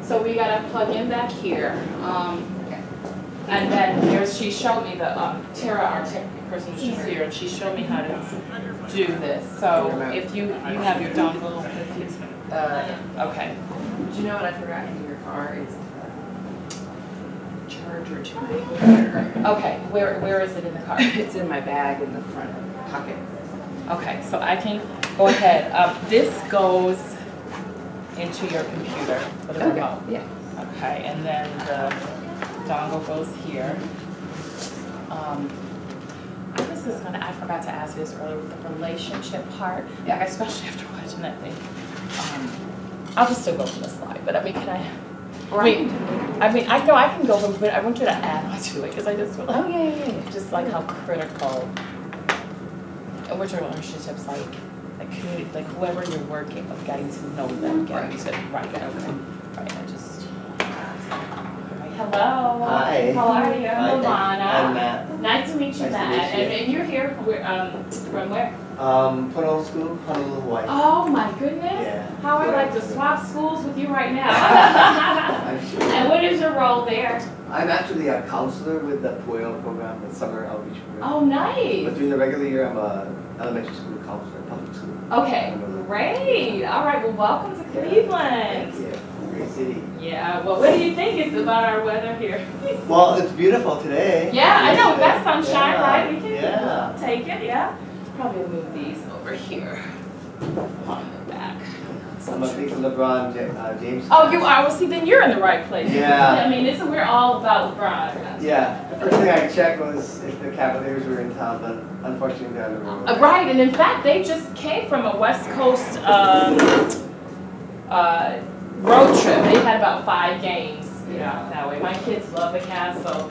So we gotta plug in back here. Okay. And then she showed me the, Tara, our tech person was just here, and she showed me how to do this. So if you have your dongle, if you, okay. Do you know what I forgot in your car is the charger to my computer. Okay, where is it in the car? It's in my bag in the front pocket. Okay, so I can go ahead. This goes into your computer for the remote. Yeah. Okay, and then the dongle goes here. I forgot to ask you this earlier with the relationship part. Yeah. Like, especially after watching that thing. I'll just still go from the slide, but I mean, can I? Right. I mean, I know I can go from, but I want you to add on to it because I just feel like, Oh yeah. just like how critical. And which are relationships like community, like whoever you're working with, getting to know them, getting to right. Okay. Right. I just. Hello. Hi. How are you? Hi, Lavana. I'm Matt. Nice to meet you, Nice to Matt. meet you. And you're here from where? Put School, Honolulu, Hawaii. Oh my goodness. Yeah. How I'd like to swap schools with you right now. I'm sure. And what is your role there? I'm actually a counselor with the PUEO program, the summer outreach program. Oh, nice. But during the regular year, I'm a elementary school counselor, public school. Okay, great. All right, well, welcome to Cleveland. Thank you. Great city. Yeah, well, what do you think is about our weather here? Well, it's beautiful today. Yeah, I know, Yesterday. that's sunshine, Yeah. right? We can Yeah. take it, yeah. Probably move these over here on the back. I'm a big LeBron James. Oh, you are? Well, see, then you're in the right place. Yeah. I mean, we're all about LeBron. Yeah, the first thing I checked was if the Cavaliers were in town, but unfortunately they're on the road. Right, and in fact, they just came from a West Coast road trip. They had about 5 games, you know, that way. My kids love the Cavs, so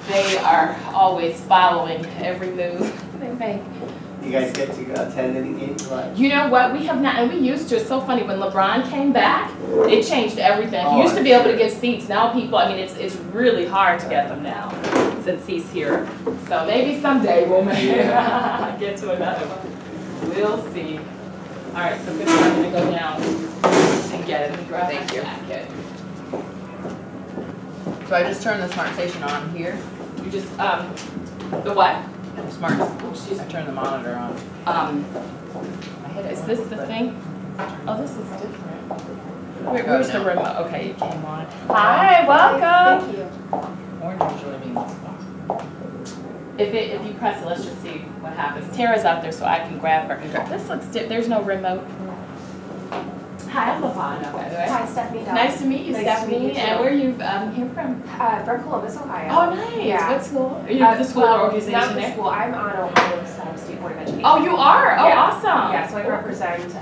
they are always following every move they make. You guys get to attend any games live? You know what? We have not, and we used to. It's so funny when LeBron came back, it changed everything. Oh, He used to be able to sure. get seats. Now people, I mean, it's really hard to get them now since he's here. So maybe someday we'll get to another one. We'll see. All right, so good time to go down and get it. Let me grab Thank my you. jacket. So I just turned the smart station on here. You just the what? Smart. I turned the monitor on. Is this the thing? Oh, this is different. Where's the remote? Okay, it came on. Hi, welcome. Thank you. Orange usually means. If you press it, let's just see what happens. Tara's out there, so I can grab her. Okay. This looks there's no remote. Hi, I'm Lavana, by the way. Hi, Stephanie. Nice to meet you, Nice to Stephanie. meet you, And too. where you here from? From Columbus, Ohio. Oh, nice. Yeah. What school? Are you at the school or organization Not the there? school. I'm on Ohio's State Board of Education. Oh, you are? Oh, Yeah. awesome. Yeah, so I represent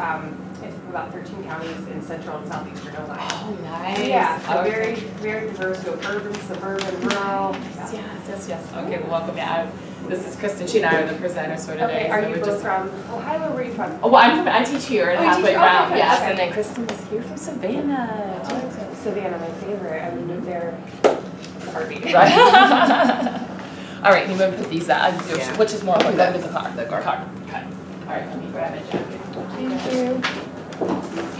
about 13 counties in central and southeastern Ohio. Oh, nice. Yeah, so Okay. very, very diverse. So urban, suburban, rural. Yes. Okay, well, welcome. Yeah, this is Kristen. She and I are the presenters for today. Okay, are so you we're both just from Ohio or where are you from? Oh, well, I teach here at Oh, you Halfway teach- Round, okay, yes, okay. and then Kristen is here from Savannah. Savannah, my favorite. I mean, they're heartbeat. Right. All right, you want to put these out, Yeah. which is more important, That- with the car. the car. Okay. All right, let me grab a jacket. Thank you.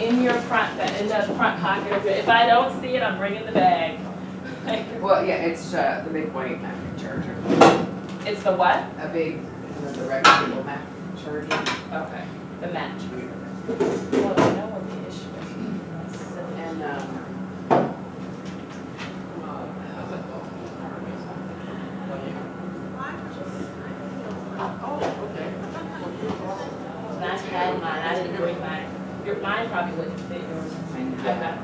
In your front, in the front pocket of your, if I don't see it, I'm bringing the bag. Well, yeah, it's the big white Mac charger. It's the what? A big, the rectangle Mac charger. Okay, the match. Well, I know what the issue is. And I had mine, I didn't bring mine. Mine probably wouldn't fit yours. I've got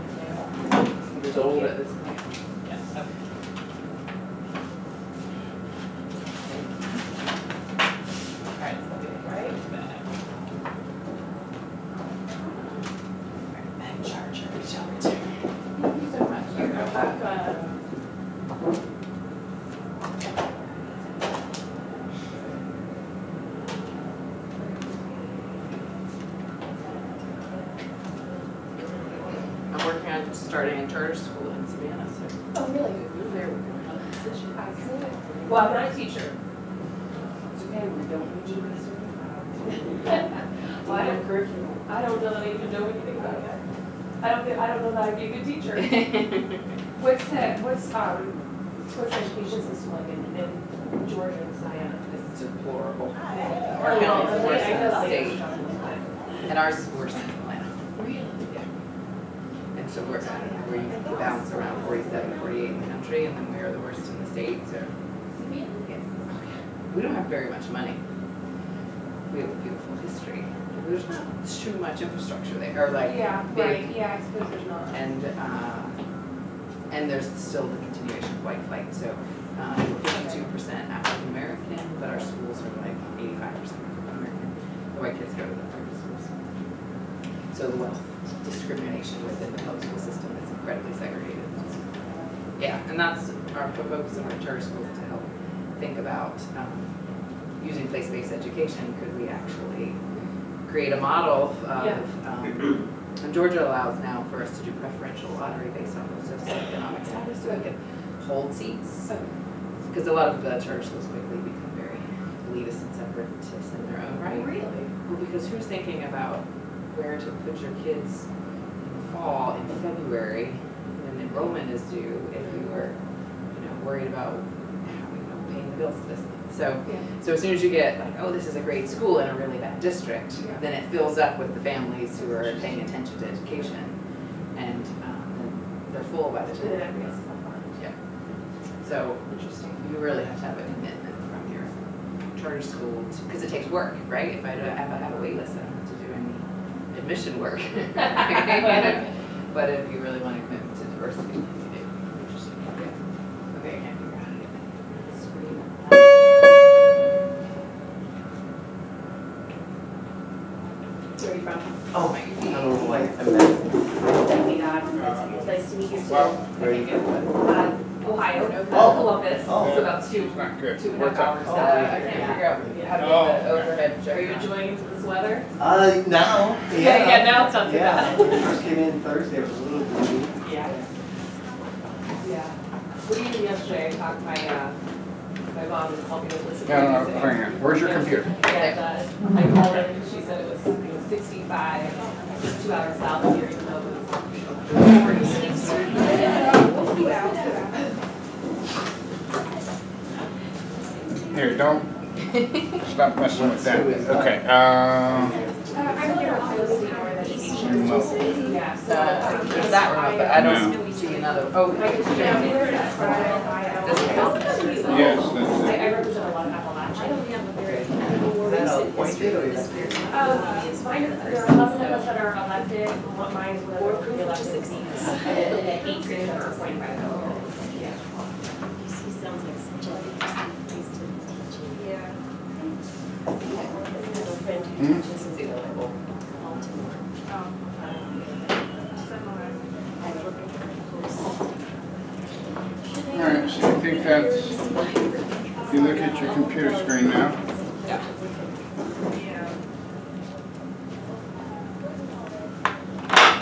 it. it's old at this point. Yeah, okay. Alright, so get it right back. Alright, back charger, shall return. Thank you so much. You're welcome. I'm working on starting a charter school in Savannah, so Oh, really? move there with another position. Well, I'm not a teacher. It's okay, we don't need you to certified. Well, I don't know that I even know anything about that. I don't know that I'd be a good teacher. What's the education system like in Georgia and Siena? It's deplorable. Or Our county is worse than the state. And ours is worse than Atlanta. Really? Yeah. And so we're, we bounce around 47, 48 in the country, and then we are the worst in the state, so. Yeah. We don't have very much money. We have a beautiful history. There's not too much infrastructure there, or like big. Right. Yeah, I suppose there's not. And there's still the continuation of white flight. So we're 52% African American, but our schools are like 85% African American. The white kids go to the private schools. So the wealth discrimination within the public school system is incredibly segregated. Yeah, and that's our focus of our charter schools to help think about using place-based education. Could we actually create a model of, and Georgia allows now for us to do preferential lottery based on socioeconomic status, so we can hold seats. Because a lot of the charter schools quickly become very elitist and separatist in their own right. Really? Well, because who's thinking about where to put your kids in the fall, in February, when enrollment is due, if you were, worried about paying the bills this month. So as soon as you get like, oh, this is a great school in a really bad district, then it fills up with the families who are paying attention to education, and then they're full by the time. Yeah. So you really have to have a commitment from your charter school, because it takes work, right? If I have a wait list, I don't have to do any admission work. But if you really want to commit to diversity, you do. Interesting. Yeah. Okay, I can't figure out how to get that screen. Where are you from? Oh my God. Oh, like, amazing. It's nice to meet you too. Where are you from? Ohio, Columbus. Oh. It's about Not good. 2.5 hours. I can't figure out how to get the overhead check. Are you enjoying this weather? Now. Yeah, now it's not too Yeah, bad. when we first came in Thursday, it was a little gloomy. Yeah. Yeah. What did you do yesterday? I talked to my mom was helping us listen to No, music. bring it. Where's your computer? And I called her and she said it was 65, just 2 hours south of here, even though it was 46. Here, don't stop messing with that. Okay. I really don't Ohio State more than education. Yeah, so There's that remote, but I don't see another. Oh, Yes, I represent a lot of Appalachia. Is that appointed or is Mine, there are 11 of us that are elected, mine is one of the elected seats, and then 8 that are appointed by the governor. DC sounds like such a interesting place to be teaching. Yeah. I have a friend who teaches in Baltimore. I look at her posts. All right, so I think that's, if you look at your computer screen now.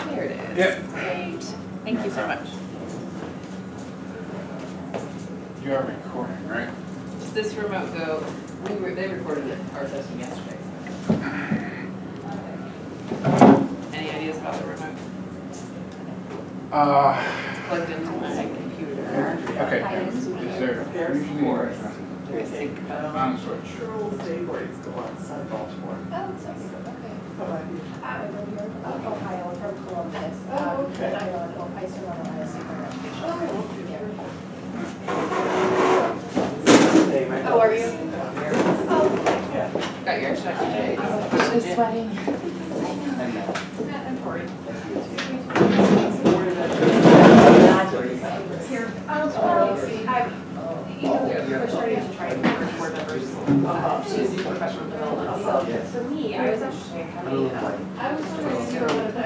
There it is. Yep. Great. Thank you so much. You are recording, right? Does this remote go? They recorded our session yesterday. So. Any ideas about the remote? It's plugged into my computer. Okay. Is there usually There's sync. on switch? Charles Dayboards go outside Baltimore. Oh, it's okay. How about you? I'm Ohio, I'm from Columbus. Oh, okay. I serve on Ohio State Board. Hey, my Oh, are you? Yeah. Got your introduction. Just sweating. And I'm Tori. Here. We're starting to try to recruit board members to do professional development. So for me, I was actually having, I was wondering if you were one of the.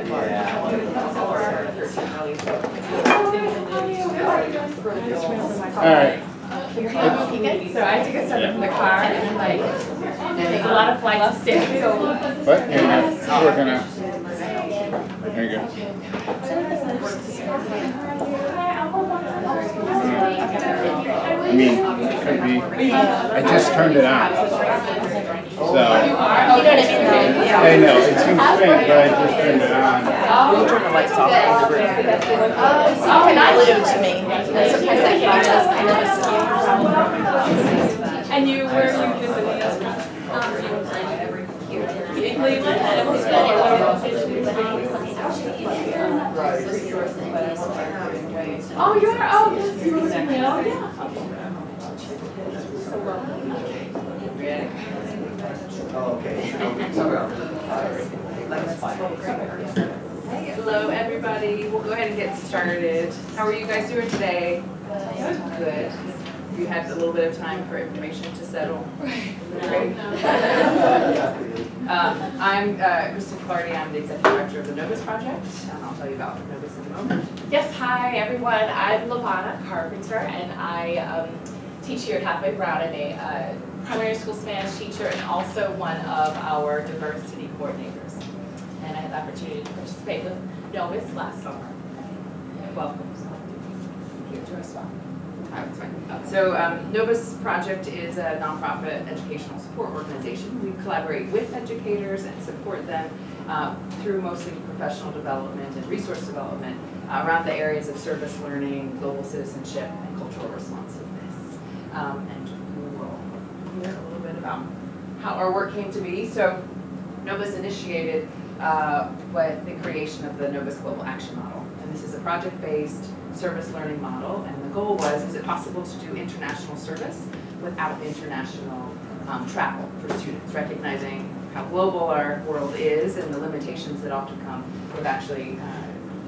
All right. So I took a step from the car and like, there's a lot of flights of stairs. What? Yeah, we're gonna. There you go. I mean, it could be. I just turned it on. So You are? You know what I mean? Yeah. I know, it seems faint, but I just turned it on. We'll turn the lights off in the room. It's kind of blue to me. And sometimes I can use this kind of And you, where are you visiting us from? In Cleveland? Oh, you are? Oh, yes, you were in Yale? Yeah. Oh, okay. Somewhere else. That's fine. Hey, hello everybody. We'll go ahead and get started. How are you guys doing today? Good. You had a little bit of time for information to settle. Great. I'm Kristen Clardy. I'm the Executive Director of the Novus Project, and I'll tell you about Novus in a moment. Yes, hi everyone. I'm Lavana Carpenter, and I teach here at Hathaway Brown. I'm a primary school Spanish teacher and also one of our diversity coordinators. And I had the opportunity to participate with Novus last summer. Welcome. Here to respond. That's fine. So Novus Project is a nonprofit educational support organization. We collaborate with educators and support them through mostly professional development and resource development around the areas of service learning, global citizenship, and cultural responsiveness. And we will hear a little bit about how our work came to be. So Novus initiated with the creation of the Novus Global Action Model. And this is a project-based service learning model, and the goal was, is it possible to do international service without international travel for students, recognizing how global our world is and the limitations that often come with actually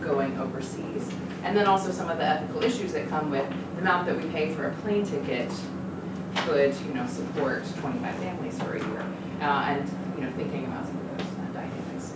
going overseas. And then also some of the ethical issues that come with the amount that we pay for a plane ticket could, support 25 families for a year, and thinking about some of those dynamics.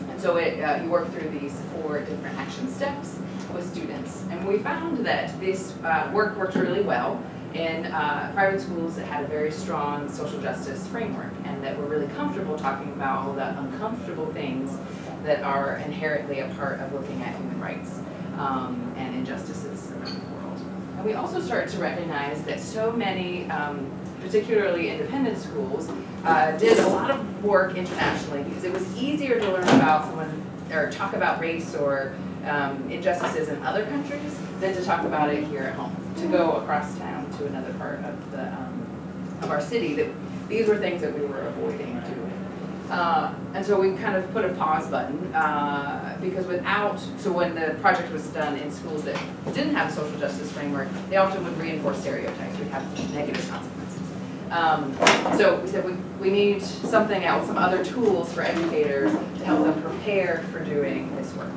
And so you work through these 4 different action steps with students, and we found that this work worked really well in private schools that had a very strong social justice framework and that were really comfortable talking about all the uncomfortable things that are inherently a part of looking at human rights and injustices around the world. And we also started to recognize that so many, particularly independent schools, did a lot of work internationally because it was easier to learn about someone or talk about race or injustices in other countries than to talk about it here at home. To go across town to another part of the of our city, that these were things that we were avoiding doing. And so we kind of put a pause button because when the project was done in schools that didn't have a social justice framework, they often would reinforce stereotypes, would have negative consequences. So we said we need something else, some other tools for educators to help them prepare for doing this work.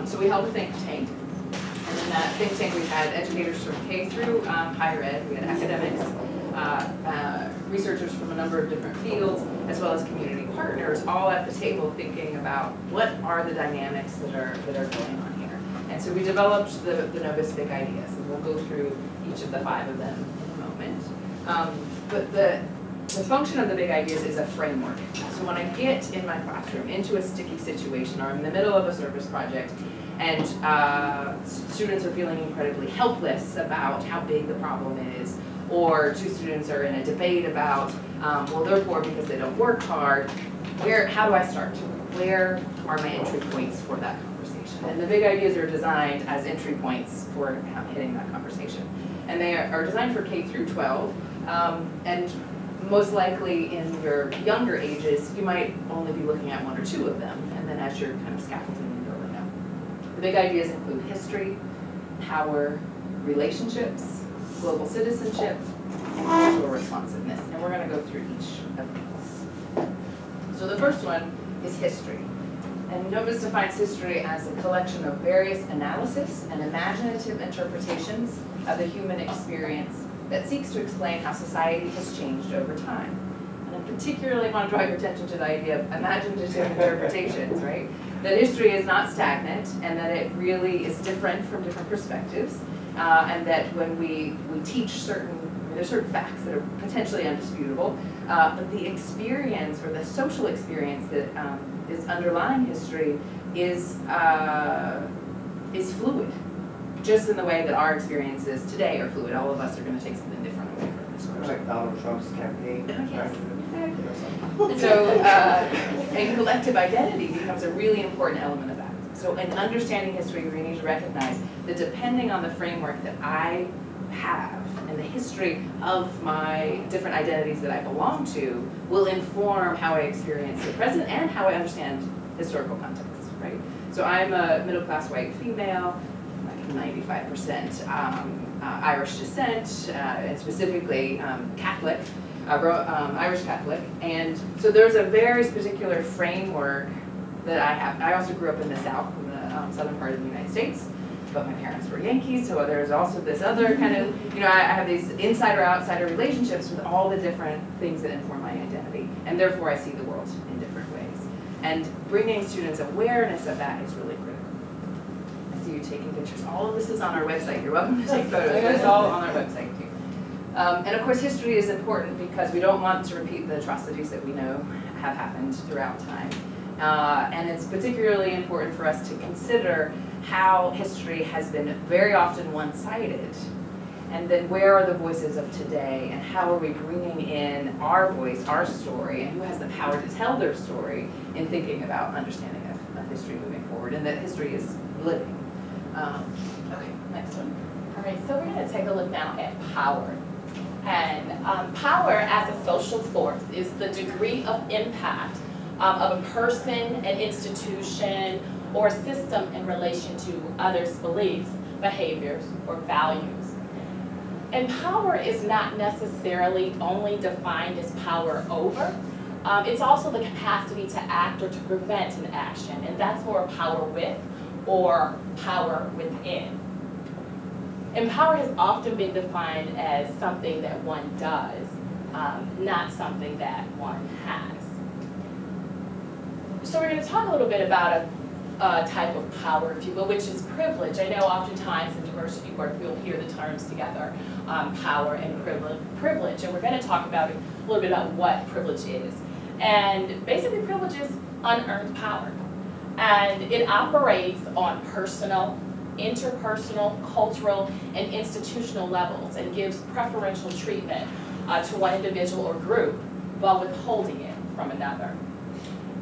So we held a think tank, and in that think tank we had educators from K through higher ed, we had academics, researchers from a number of different fields, as well as community partners, all at the table thinking about what are the dynamics that are going on here. And so we developed the Novus Big Ideas, and we'll go through each of the 5 of them in a moment. But the function of the Big Ideas is a framework. So when I get in my classroom into a sticky situation, or I'm in the middle of a service project, and students are feeling incredibly helpless about how big the problem is, or 2 students are in a debate about, well, they're poor because they don't work hard, how do I start? Where are my entry points for that conversation? And the Big Ideas are designed as entry points for hitting that conversation. And they are designed for K through 12, and most likely in your younger ages, you might only be looking at 1 or 2 of them, and then as you're kind of scaffolding and building up. The Big Ideas include history, power, relationships, global citizenship, and cultural responsiveness. And we're going to go through each of these. So the first one is history. And Novus defines history as a collection of various analysis and imaginative interpretations of the human experience that seeks to explain how society has changed over time. And I particularly want to draw your attention to the idea of imaginative interpretations, right? That history is not stagnant, and that it really is different from different perspectives, and that when we teach there's certain facts that are potentially undisputable, but the experience or the social experience that is underlying history is fluid. Just in the way that our experiences today are fluid. All of us are going to take something different away from this. Like Donald Trump's campaign. Yes. So, and collective identity becomes a really important element of that. So in understanding history, we need to recognize that depending on the framework that I have and the history of my different identities that I belong to will inform how I experience the present and how I understand historical context, right? So I'm a middle-class white female, like 95% Irish descent, and specifically Catholic, Irish Catholic. And so there's a very particular framework that I have. I also grew up in the South, in the southern part of the United States, but my parents were Yankees, so there's also this other kind of, I have these insider-outsider relationships with all the different things that inform my identity, and therefore I see the world in different ways. And bringing students awareness of that is really critical. I see you taking pictures. All of this is on our website. You're welcome to take photos, but it's all on our website too. And of course history is important because we don't want to repeat the atrocities that we know have happened throughout time. And it's particularly important for us to consider how history has been very often one-sided. And then where are the voices of today, and how are we bringing in our voice, our story, and who has the power to tell their story in thinking about understanding of history moving forward, and that history is living. Okay, next one. All right, so we're going to take a look now at power. And power as a social force is the degree of impact of a person, an institution, or a system in relation to others' beliefs, behaviors, or values. And power is not necessarily only defined as power over. It's also the capacity to act or to prevent an action, and that's more power with or power within. And power has often been defined as something that one does, not something that one has. So we're going to talk a little bit about a type of power, if you will, which is privilege. I know oftentimes in diversity work we'll hear the terms together, power and privilege, and we're going to talk about a little bit about what privilege is. And basically privilege is unearned power, and it operates on personal, interpersonal, cultural, and institutional levels, and gives preferential treatment to one individual or group while withholding it from another.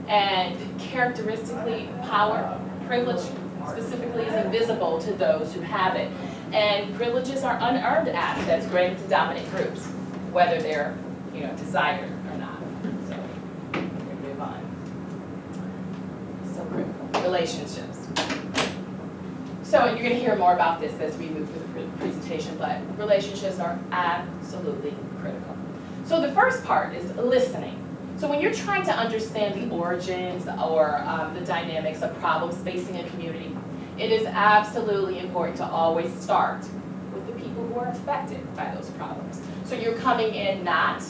And characteristically, power, privilege specifically, is invisible to those who have it. And privileges are unearned assets granted to dominant groups, whether they're desired or not. So we're going to move on. So critical. Relationships. So you're going to hear more about this as we move through the presentation, but relationships are absolutely critical. So the first part is listening. So when you're trying to understand the origins or the dynamics of problems facing a community, it is absolutely important to always start with the people who are affected by those problems. So you're coming in not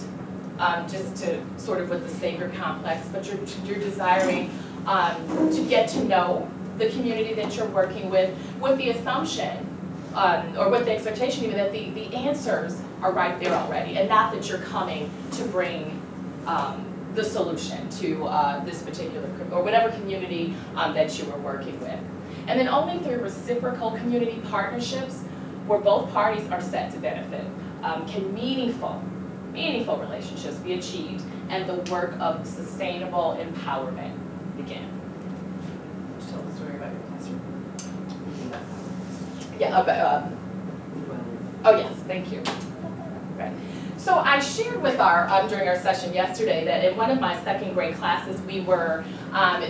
just to sort of with the savior complex, but you're desiring to get to know the community that you're working with the assumption or with the expectation even that the answers are right there already, and not that you're coming to bring the solution to this particular, or whatever community that you are working with. And then only through reciprocal community partnerships, where both parties are set to benefit, can meaningful relationships be achieved and the work of sustainable empowerment begin. Tell the story about your classroom. Yeah, oh yes, thank you. Right. So I shared with during our session yesterday that in one of my second grade classes we were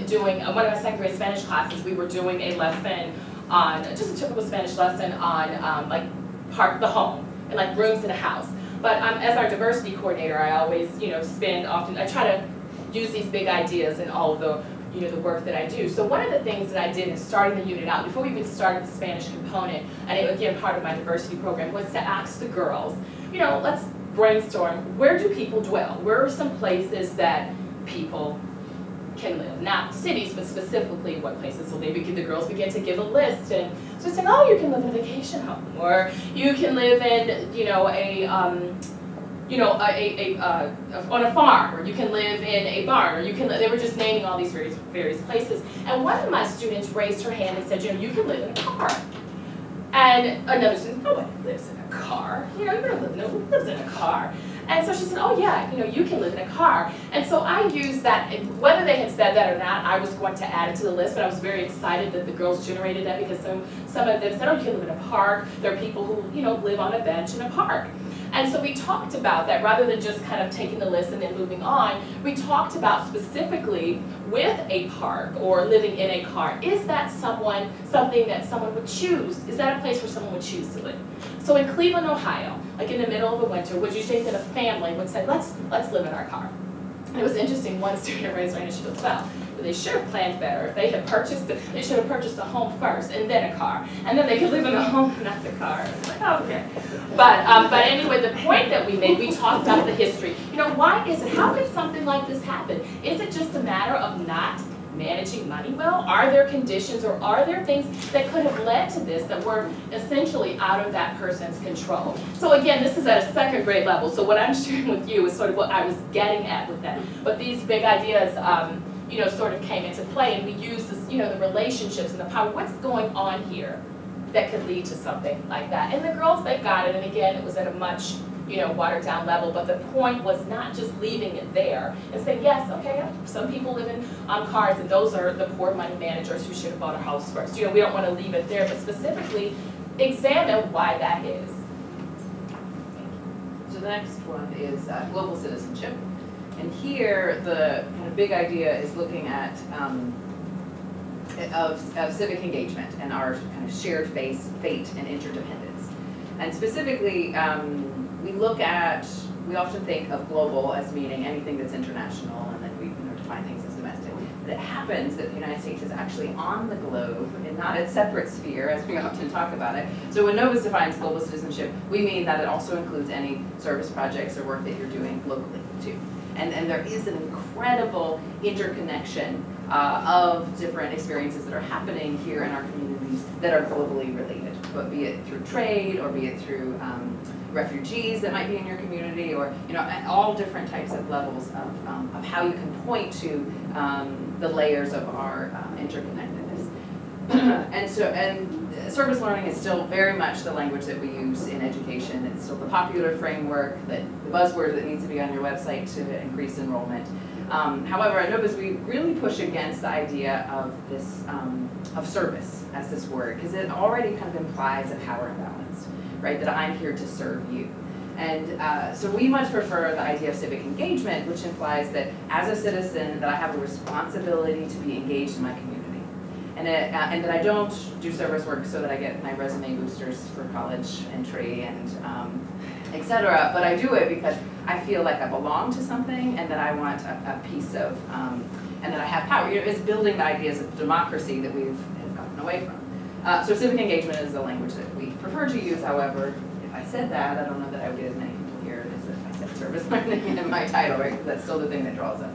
doing, one of my second grade Spanish classes, we were doing a lesson on, just a typical Spanish lesson on like the home and like rooms in a house. But as our diversity coordinator, I always, I try to use these big ideas in all of the, the work that I do. So one of the things that I did in starting the unit out, before we even started the Spanish component, and again part of my diversity program, was to ask the girls, let's brainstorm, where do people dwell? Where are some places that people can live? Not cities, but specifically what places. So the girls begin to give a list, and so saying, oh, you can live in a vacation home, or you can live in, on a farm, or you can live in a barn, or you can. They were just naming all these various places. And one of my students raised her hand and said, you can live in a car. And another student, nobody lives in a car. You don't live, nobody lives in a car. And so she said, oh yeah, you can live in a car. And so I used that, whether they had said that or not, I was going to add it to the list, but I was very excited that the girls generated that because some of them said, oh, you can live in a park. There are people who, live on a bench in a park. And so we talked about that rather than just kind of taking the list and then moving on. We talked about specifically with a park or living in a car, is that something that someone would choose? Is that a place where someone would choose to live? So in Cleveland, Ohio, like in the middle of the winter, would you think that a family would say, let's live in our car? And it was interesting, one student raised her hand and she goes, well, they should have planned better. If they had purchased it, they should have purchased a home first and then a car. And then they could live in the home and not the car. It's like, okay. But anyway, the point that we made, we talked about the history. Why is it, how could something like this happen? Is it just a matter of not managing money well? Are there conditions or are there things that could have led to this that were essentially out of that person's control? So again, this is at a second grade level. So what I'm sharing with you is sort of what I was getting at with that. But these big ideas, sort of came into play, and we used this, the relationships and the power. What's going on here that could lead to something like that? And the girls, they got it. And again, it was at a much, watered down level. But the point was not just leaving it there and saying, yes, okay, some people live in cars, and those are the poor money managers who should have bought a house first. We don't want to leave it there, but specifically examine why that is. So the next one is global citizenship. And here, the kind of big idea is looking at of civic engagement and our kind of shared fate and interdependence. And specifically, we often think of global as meaning anything that's international, and then we define things as domestic. But it happens that the United States is actually on the globe and not a separate sphere, as we often talk about it. So when Novus defines global citizenship, we mean that it also includes any service projects or work that you're doing locally, too. And there is an incredible interconnection of different experiences that are happening here in our communities that are globally related, but be it through trade or be it through refugees that might be in your community, or at all different types of levels of how you can point to the layers of our interconnectedness. and service learning is still very much the language that we use in education. It's still the popular framework, the buzzword that needs to be on your website to increase enrollment. However, at Novus, we really push against the idea of this of service as this word, because it already kind of implies a power imbalance, right? That I'm here to serve you. And so we much prefer the idea of civic engagement, which implies that as a citizen, that I have a responsibility to be engaged in my community. And that I don't do service work so that I get my resume boosters for college entry and et cetera, but I do it because I feel like I belong to something and that I want a piece of, and that I have power. It's building the ideas of democracy that we've gotten away from. So civic engagement is the language that we prefer to use. However, if I said that, I don't know that I would get as many people here as if I said service learning in my title, right? Because that's still the thing that draws us.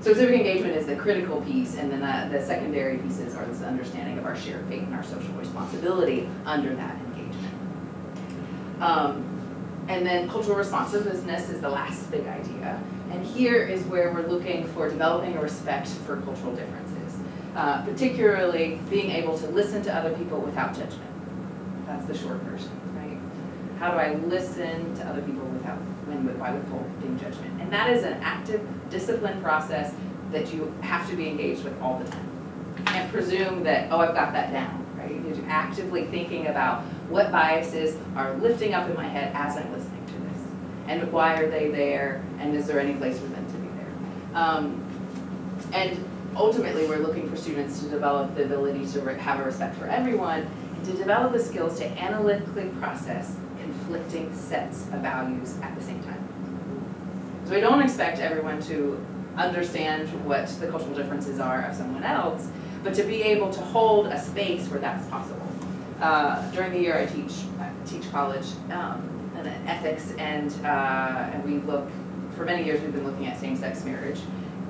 So civic engagement is the critical piece, and then the secondary pieces are this understanding of our shared fate and our social responsibility under that engagement. And then cultural responsiveness is the last big idea. And here is where we're looking for developing a respect for cultural differences, particularly being able to listen to other people without judgment. That's the short version, right? How do I listen to other people without withholding judgment? And that is an active, disciplined process that you have to be engaged with all the time. You can't presume that, oh, I've got that down, right? You're actively thinking about what biases are lifting up in my head as I'm listening to this, and why are they there, and is there any place for them to be there? And ultimately, we're looking for students to develop the ability to have a respect for everyone, and to develop the skills to analytically process conflicting sets of values at the same time. So we don't expect everyone to understand what the cultural differences are of someone else, but to be able to hold a space where that's possible. During the year I teach college and ethics, and we look, for many years we've been looking at same-sex marriage.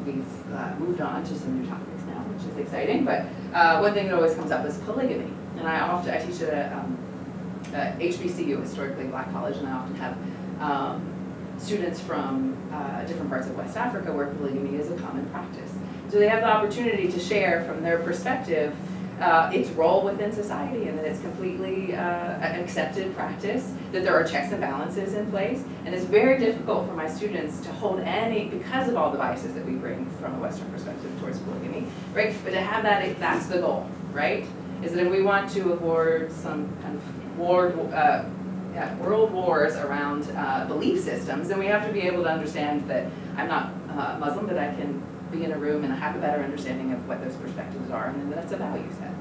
We've moved on to some new topics now, which is exciting, but one thing that always comes up is polygamy. And I teach at HBCU, historically black college, and I often have students from different parts of West Africa where polygamy is a common practice. So they have the opportunity to share from their perspective its role within society, and that it's completely accepted practice, that there are checks and balances in place, and it's very difficult for my students to hold any, because of all the biases that we bring from a Western perspective towards polygamy, right? But to have that, that's the goal, right? Is that if we want to avoid some kind of world wars around belief systems, then we have to be able to understand that I'm not Muslim, but I can be in a room and have a better understanding of what those perspectives are, and then that's a value set.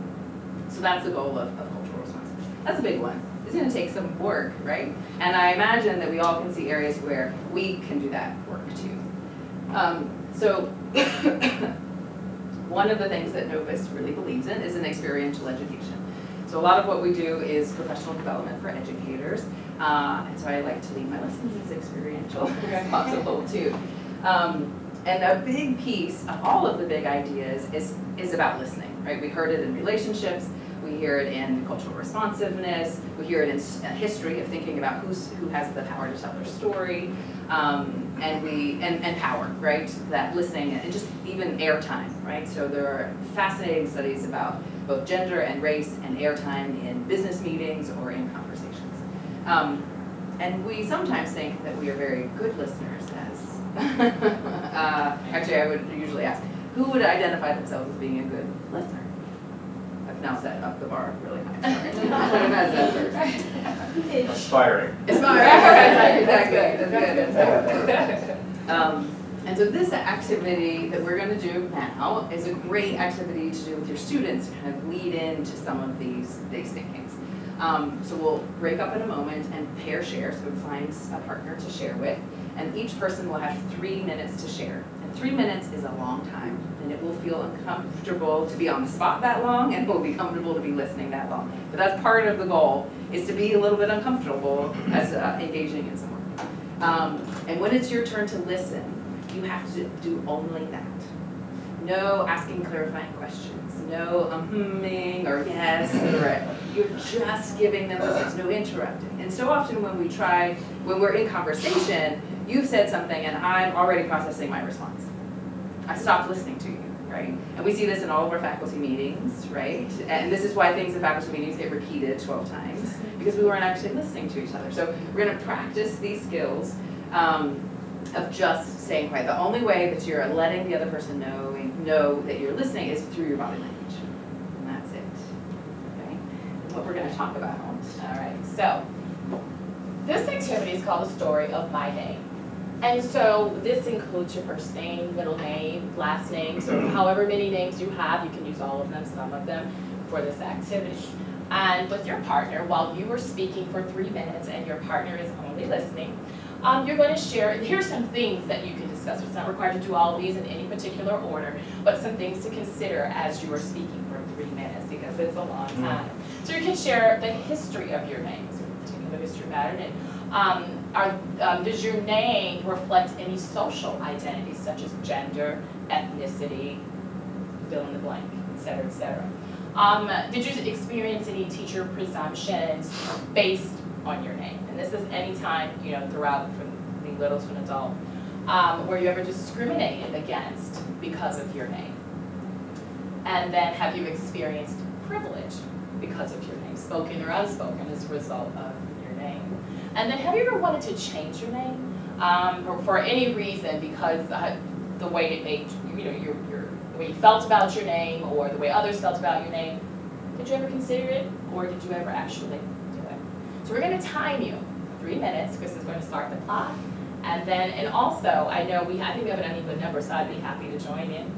So that's the goal of cultural responsiveness. That's a big one. It's going to take some work, right? And I imagine that we all can see areas where we can do that work too. So one of the things that Novus really believes in is an experiential education. So a lot of what we do is professional development for educators, and so I like to lead my lessons as experiential as possible too. And a big piece of all of the big ideas is about listening, right? We heard it in relationships, we hear it in cultural responsiveness, we hear it in history of thinking about who has the power to tell their story, and power, right? That listening, and just even airtime, right? So there are fascinating studies about both gender and race and airtime in business meetings or in conversations. And we sometimes think that we are very good listeners as, actually I would usually ask, who would identify themselves as being a good listener? I've now set up the bar really high. Aspiring. Aspiring, that's good. And so this activity that we're going to do now is a great activity to do with your students to kind of lead into some of these thinkings. So we'll break up in a moment and pair share, so find a partner to share with, and each person will have 3 minutes to share. And 3 minutes is a long time, and it will feel uncomfortable to be on the spot that long, and it will be comfortable to be listening that long. But that's part of the goal, is to be a little bit uncomfortable as engaging in some work. And when it's your turn to listen, you have to do only that. No asking clarifying questions, no humming or yes, or you're just giving them listeners, no interrupting. And so often when we're in conversation, you've said something and I'm already processing my response. I stopped listening to you, right? And we see this in all of our faculty meetings, right? And this is why things in faculty meetings get repeated 12 times, because we weren't actually listening to each other. So we're gonna practice these skills of just staying quiet. The only way that you're letting the other person know that you're listening is through your body language. And that's it. Okay? And what we're going to talk about. All right, so this activity is called The Story of My Name. And so this includes your first name, middle name, last name, so however many names you have, you can use all of them, some of them, for this activity. And with your partner, while you are speaking for 3 minutes and your partner is only listening, you're going to share, here's some things that you can discuss. It's not required to do all of these in any particular order, but some things to consider as you are speaking for 3 minutes, because it's a long time. So you can share the history of your name, so particular history pattern, and does your name reflect any social identities such as gender, ethnicity, fill in the blank, et cetera, et cetera. Did you experience any teacher presumptions based on your name? And this is any time, throughout from being little to an adult, were you ever discriminated against because of your name? And then have you experienced privilege because of your name, spoken or unspoken, as a result of your name? And then have you ever wanted to change your name for any reason, because the way it made, the way you felt about your name or the way others felt about your name? Did you ever consider it, or did you ever actually do it? So we're going to time you 3 minutes. Chris is going to start the clock. And also, I think we have an uneven number, so I'd be happy to join in.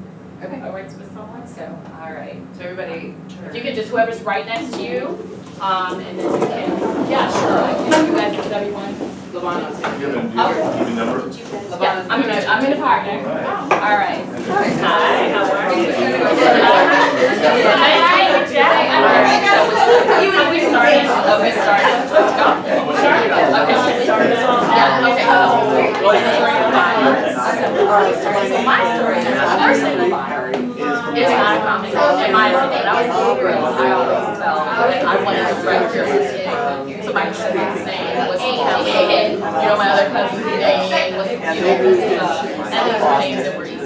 Okay. Or works with someone, so, all right. So everybody, If you could just, whoever's right next to you, and then you can, yeah, sure. You guys, is everyone? Lavana's going to You do it. have an even number? Yeah, I'm gonna partner. All right. Hi, how are you? Nice to meet you, Jack. All right, so we started. Oh, we started. Let's go. Okay. Yeah, okay. So my story is the first thing about it's not a comedy. In my opinion, when I was a little girl, I always felt like I wanted to write. So my cousin's name was Kelly. My other cousin's name was, and these were names that were easy to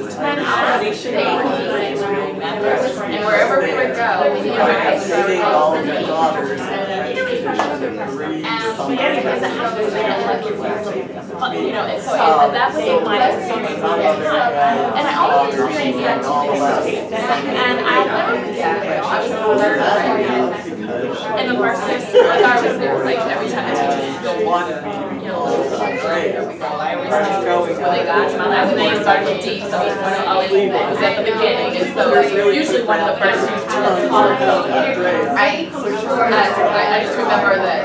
And wherever we would go, you know, I started all the daughters you know, and so that was my experience all the time. And I always experienced that too. And I'll never forget, I was in third grade. And the first time like I was there, like every time the teachers would go, you know, I always knew when they got to my last name started with D, so it always was at the beginning. And so usually one of the first things to call it. So I just remember that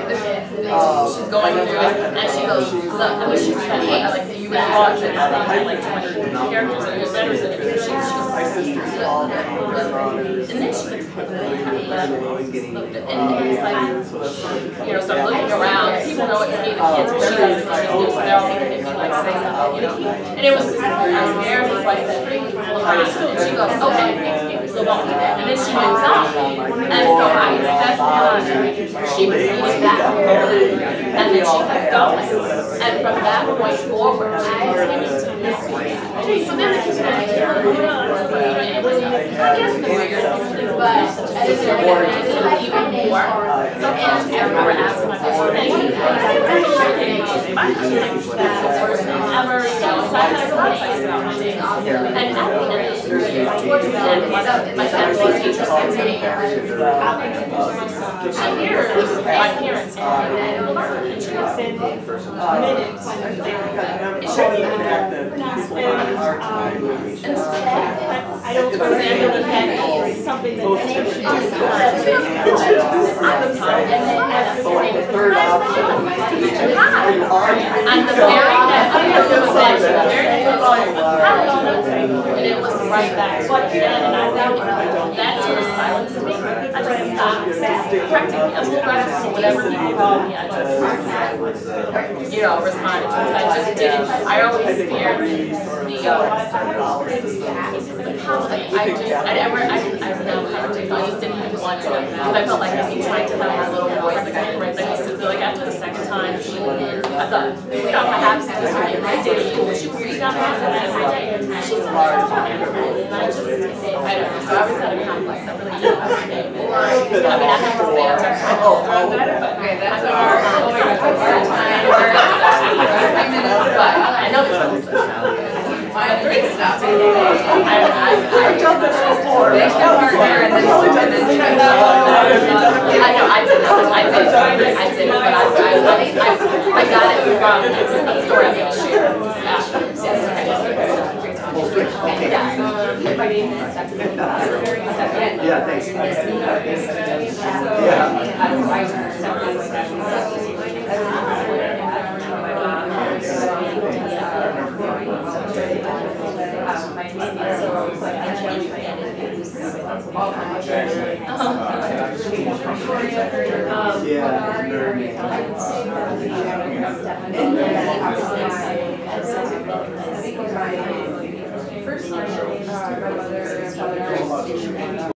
she's going through it, and she goes, look, I mean, she's funny, like you would watch it, like 200 characters and your letters in it, and she's and then she's like, and it's like, you know, so I'm looking around, people know it's me, the kids, but she doesn't, so they're all looking at me like, say something, you know, and it was just, I was nervous, so I said, and she goes, okay, so don't do that, and then she moves on, and so I sat down, she was reading that, and then she kept going, and from that point forward, she continued to miss me. So then the kids were like, it was, I guess the bigger thing, but it's even more. Sometimes I remember asking my sister, thank you, my first ever, you know, so I had a lot of things about my name. And at the end of the year, towards the end, my family teacher said to me, she hears my parents talking, and she was saying minutes. It shouldn't even pronounce and I don't understand the penny is something that they should do. And the very next and it was right back again, and I think that sort of silenced me. I just stopped correcting me. I was aggressive, so whatever people called me, I just, you know, responded to it. I just didn't, I always feared the I just didn't even want to, because I felt like I'd be trying to have my little voice, like I correct, like I used to feel like after the second time, I thought, you know, perhaps this would be my day, she would read down my day, she's so hard, and I just, I don't know, so I was at a complex, I really didn't have a name, I mean, I have to say, I'm just but okay, that's our time, but I know there's no my three stuff. I've done this before. They killed her there and then I know, I did, but I got it from the story I'm going to share. Yeah, thanks. Yeah.